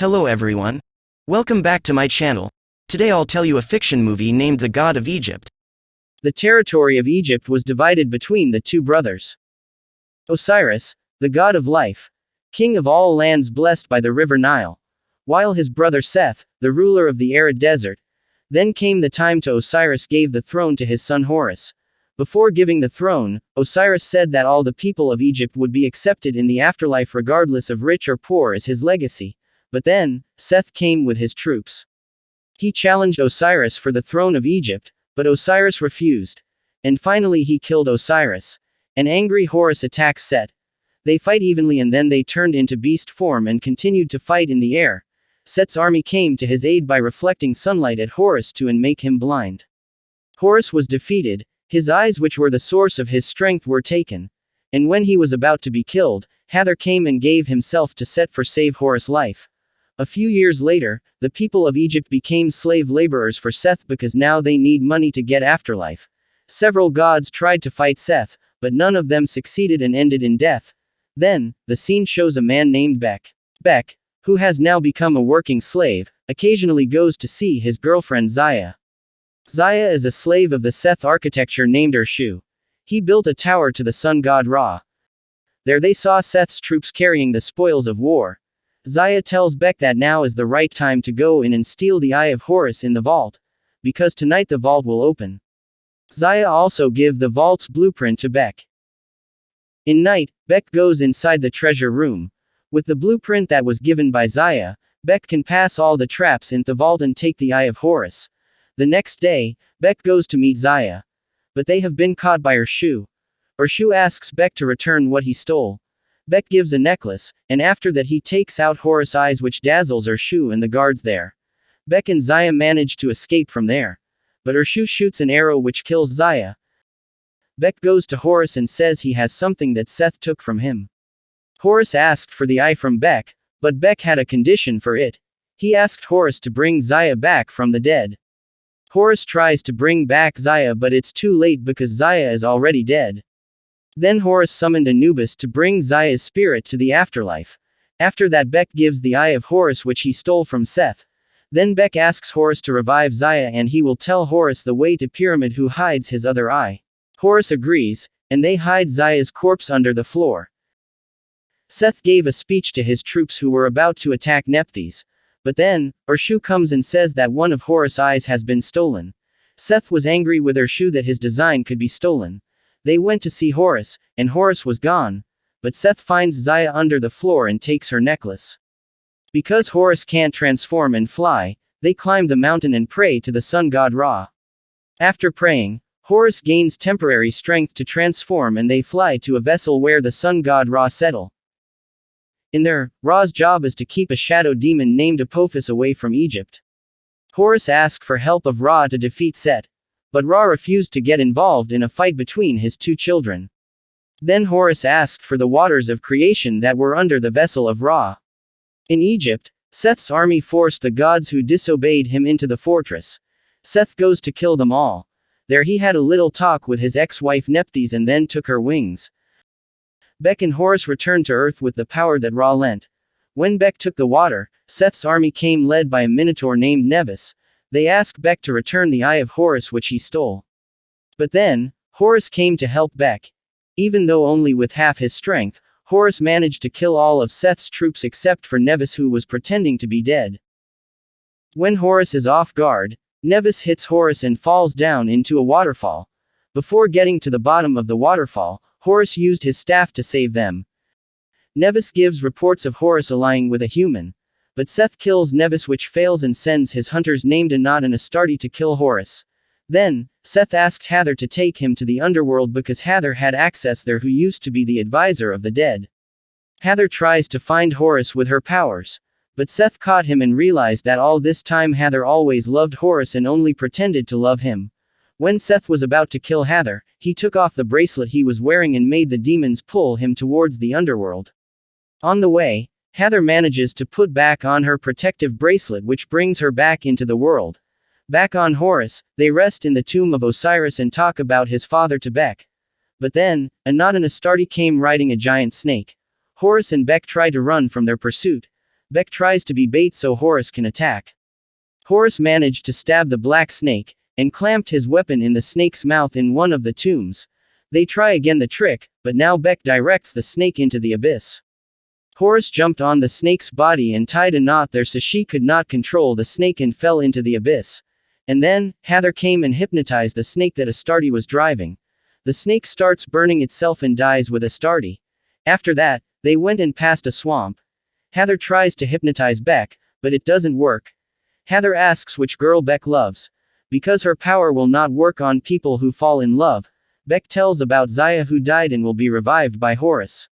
Hello everyone. Welcome back to my channel. Today I'll tell you a fiction movie named The God of Egypt. The territory of Egypt was divided between the two brothers. Osiris, the god of life, king of all lands blessed by the river Nile, while his brother Seth, the ruler of the arid desert. Then came the time to Osiris gave the throne to his son Horus. Before giving the throne, Osiris said that all the people of Egypt would be accepted in the afterlife regardless of rich or poor as his legacy. But then, Seth came with his troops. He challenged Osiris for the throne of Egypt, but Osiris refused. And finally he killed Osiris. An angry Horus attacks Seth. They fight evenly and then they turned into beast form and continued to fight in the air. Seth's army came to his aid by reflecting sunlight at Horus to and make him blind. Horus was defeated, his eyes which were the source of his strength were taken. And when he was about to be killed, Hathor came and gave himself to Seth for save Horus' life. A few years later, the people of Egypt became slave laborers for Seth because now they need money to get afterlife. Several gods tried to fight Seth, but none of them succeeded and ended in death. Then, the scene shows a man named Bek. Bek, who has now become a working slave, occasionally goes to see his girlfriend Zaya. Zaya is a slave of the Seth architecture named Urshu. He built a tower to the sun god Ra. There they saw Seth's troops carrying the spoils of war. Zaya tells Bek that now is the right time to go in and steal the eye of Horus in the vault, because tonight the vault will open. Zaya also give the vault's blueprint to Bek. In night, Bek goes inside the treasure room. With the blueprint that was given by Zaya, Bek can pass all the traps in the vault and take the eye of Horus. The next day, Bek goes to meet Zaya. But they have been caught by Urshu. Urshu asks Bek to return what he stole. Bek gives a necklace, and after that he takes out Horus' eyes which dazzles Urshu and the guards there. Bek and Zaya manage to escape from there. But Urshu shoots an arrow which kills Zaya. Bek goes to Horus and says he has something that Seth took from him. Horus asked for the eye from Bek, but Bek had a condition for it. He asked Horus to bring Zaya back from the dead. Horus tries to bring back Zaya but it's too late because Zaya is already dead. Then Horus summoned Anubis to bring Zaya's spirit to the afterlife. After that Bek gives the eye of Horus which he stole from Seth. Then Bek asks Horus to revive Zaya and he will tell Horus the way to Pyramid who hides his other eye. Horus agrees, and they hide Zaya's corpse under the floor. Seth gave a speech to his troops who were about to attack Nephthys. But then, Urshu comes and says that one of Horus' eyes has been stolen. Seth was angry with Urshu that his design could be stolen. They went to see Horus, and Horus was gone. But Seth finds Zaya under the floor and takes her necklace. Because Horus can't transform and fly, they climb the mountain and pray to the sun god Ra. After praying, Horus gains temporary strength to transform and they fly to a vessel where the sun god Ra settle. In there, Ra's job is to keep a shadow demon named Apophis away from Egypt. Horus asks for help of Ra to defeat Set. But Ra refused to get involved in a fight between his two children. Then Horus asked for the waters of creation that were under the vessel of Ra. In Egypt, Seth's army forced the gods who disobeyed him into the fortress. Seth goes to kill them all. There he had a little talk with his ex-wife Nephthys and then took her wings. Bek and Horus returned to Earth with the power that Ra lent. When Bek took the water, Seth's army came led by a minotaur named Nevis. They asked Bek to return the eye of Horus which he stole. But then, Horus came to help Bek. Even though only with half his strength, Horus managed to kill all of Seth's troops except for Nevis who was pretending to be dead. When Horus is off guard, Nevis hits Horus and falls down into a waterfall. Before getting to the bottom of the waterfall, Horus used his staff to save them. Nevis gives reports of Horus allying with a human. But Seth kills Nevis which fails and sends his hunters named Anat and Astarte to kill Horus. Then, Seth asked Hathor to take him to the underworld because Hathor had access there who used to be the advisor of the dead. Hathor tries to find Horus with her powers. But Seth caught him and realized that all this time Hathor always loved Horus and only pretended to love him. When Seth was about to kill Hathor, he took off the bracelet he was wearing and made the demons pull him towards the underworld. On the way, Hathor manages to put back on her protective bracelet which brings her back into the world. Back on Horus, they rest in the tomb of Osiris and talk about his father to Bek. But then, Anat and Astarte came riding a giant snake. Horus and Bek try to run from their pursuit. Beck tries to be bait so Horus can attack. Horus managed to stab the black snake, and clamped his weapon in the snake's mouth in one of the tombs. They try again the trick, but now Beck directs the snake into the abyss. Horus jumped on the snake's body and tied a knot there so she could not control the snake and fell into the abyss. And then, Hathor came and hypnotized the snake that Astarte was driving. The snake starts burning itself and dies with Astarte. After that, they went and passed a swamp. Hathor tries to hypnotize Beck, but it doesn't work. Hathor asks which girl Beck loves. Because her power will not work on people who fall in love, Beck tells about Zaya who died and will be revived by Horus.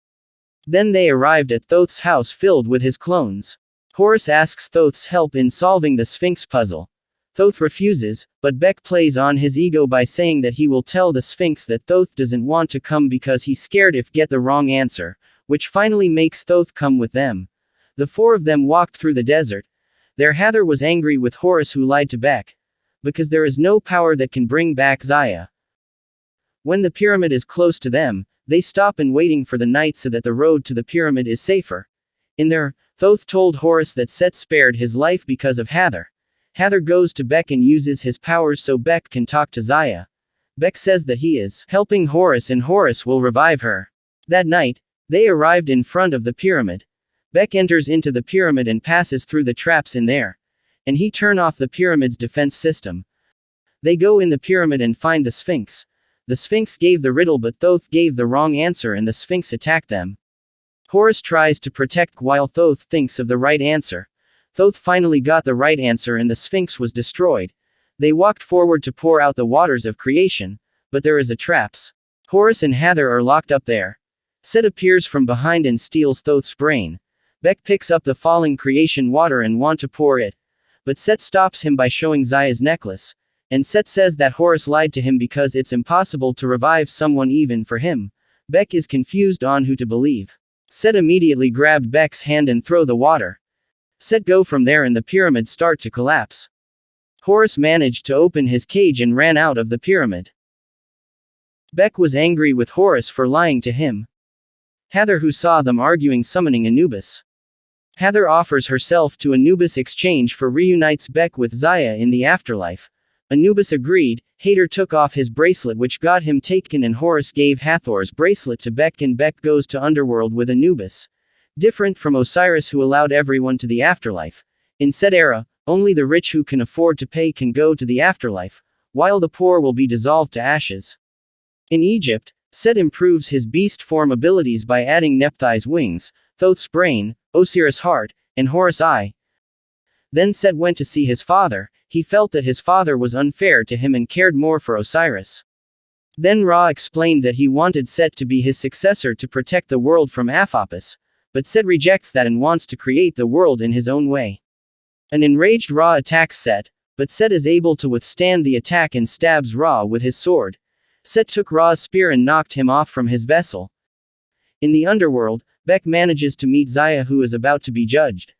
Then they arrived at Thoth's house filled with his clones. Horus asks Thoth's help in solving the Sphinx puzzle. Thoth refuses, but Beck plays on his ego by saying that he will tell the Sphinx that Thoth doesn't want to come because he's scared if get the wrong answer, which finally makes Thoth come with them. The four of them walked through the desert. There Hathor was angry with Horus who lied to Beck. Because there is no power that can bring back Zaya. When the pyramid is close to them, they stop and waiting for the night so that the road to the pyramid is safer. In there, Thoth told Horus that Set spared his life because of Hathor. Hathor goes to Beck and uses his powers so Beck can talk to Zaya. Beck says that he is helping Horus and Horus will revive her. That night, they arrived in front of the pyramid. Beck enters into the pyramid and passes through the traps in there. And he turn off the pyramid's defense system. They go in the pyramid and find the Sphinx. The Sphinx gave the riddle but Thoth gave the wrong answer and the Sphinx attacked them. Horus tries to protect while Thoth thinks of the right answer. Thoth finally got the right answer and the Sphinx was destroyed. They walked forward to pour out the waters of creation, but there is a traps. Horus and Hathor are locked up there. Set appears from behind and steals Thoth's brain. Beck picks up the falling creation water and want to pour it. But Set stops him by showing Zaya's necklace. And Set says that Horus lied to him because it's impossible to revive someone even for him. Beck is confused on who to believe. Set immediately grabbed Beck's hand and throw the water. Set go from there and the pyramid start to collapse. Horus managed to open his cage and ran out of the pyramid. Beck was angry with Horus for lying to him. Hathor who saw them arguing summoning Anubis. Hathor offers herself to Anubis exchange for reunites Beck with Zaya in the afterlife. Anubis agreed. Hathor took off his bracelet which got him taken and Horus gave Hathor's bracelet to Beck and Beck goes to Underworld with Anubis. Different from Osiris who allowed everyone to the afterlife. In said era, only the rich who can afford to pay can go to the afterlife, while the poor will be dissolved to ashes. In Egypt, Set improves his beast form abilities by adding Nephthys wings, Thoth's brain, Osiris' heart, and Horus' eye. Then Set went to see his father. He felt that his father was unfair to him and cared more for Osiris. Then Ra explained that he wanted Set to be his successor to protect the world from Aphopis, but Set rejects that and wants to create the world in his own way. An enraged Ra attacks Set, but Set is able to withstand the attack and stabs Ra with his sword. Set took Ra's spear and knocked him off from his vessel. In the underworld, Beck manages to meet Zaya who is about to be judged.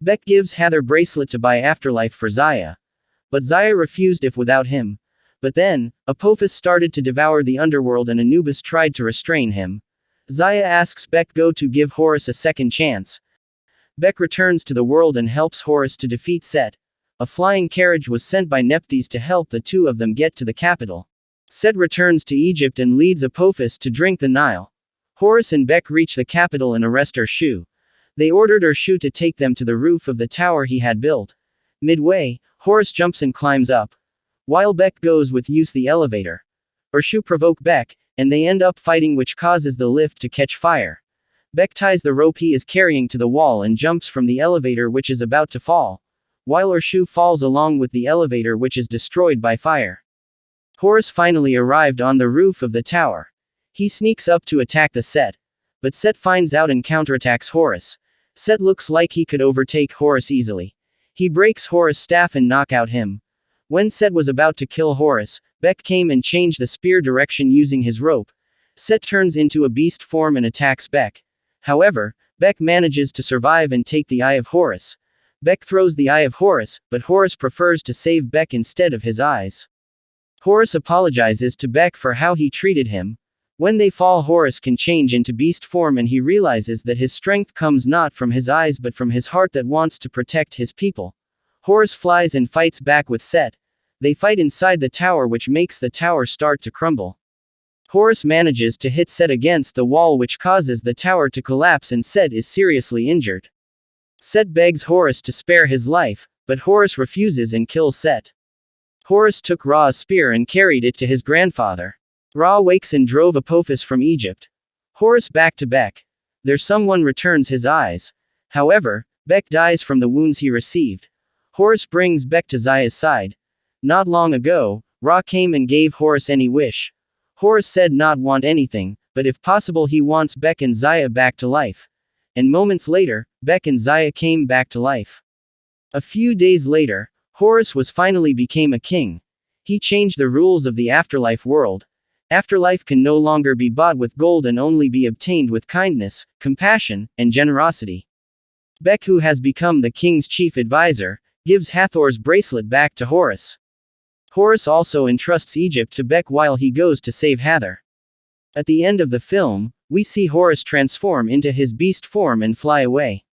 Beck gives Hathor bracelet to buy afterlife for Zaya. But Zaya refused if without him. But then, Apophis started to devour the underworld and Anubis tried to restrain him. Zaya asks Beck go to give Horus a second chance. Beck returns to the world and helps Horus to defeat Set. A flying carriage was sent by Nephthys to help the two of them get to the capital. Set returns to Egypt and leads Apophis to drink the Nile. Horus and Beck reach the capital and arrest Urshu. They ordered Urshu to take them to the roof of the tower he had built. Midway, Horus jumps and climbs up. While Beck goes with use the elevator. Urshu provoke Beck, and they end up fighting which causes the lift to catch fire. Beck ties the rope he is carrying to the wall and jumps from the elevator which is about to fall. While Urshu falls along with the elevator which is destroyed by fire. Horus finally arrived on the roof of the tower. He sneaks up to attack the Set. But Set finds out and counterattacks Horus. Set looks like he could overtake Horus easily. He breaks Horus' staff and knock out him. When Set was about to kill Horus, Beck came and changed the spear direction using his rope. Set turns into a beast form and attacks Beck. However, Beck manages to survive and take the eye of Horus. Beck throws the eye of Horus, but Horus prefers to save Beck instead of his eyes. Horus apologizes to Beck for how he treated him. When they fall, Horus can change into beast form, and he realizes that his strength comes not from his eyes but from his heart that wants to protect his people. Horus flies and fights back with Set. They fight inside the tower, which makes the tower start to crumble. Horus manages to hit Set against the wall, which causes the tower to collapse, and Set is seriously injured. Set begs Horus to spare his life, but Horus refuses and kills Set. Horus took Ra's spear and carried it to his grandfather. Ra wakes and drove Apophis from Egypt. Horus back to Beck. There someone returns his eyes. However, Beck dies from the wounds he received. Horus brings Beck to Zaya's side. Not long ago, Ra came and gave Horus any wish. Horus said not want anything, but if possible he wants Beck and Zaya back to life. And moments later, Beck and Zaya came back to life. A few days later, Horus was finally became a king. He changed the rules of the afterlife world. Afterlife can no longer be bought with gold and only be obtained with kindness, compassion, and generosity. Beck, who has become the king's chief advisor, gives Hathor's bracelet back to Horus. Horus also entrusts Egypt to Beck while he goes to save Hathor. At the end of the film, we see Horus transform into his beast form and fly away.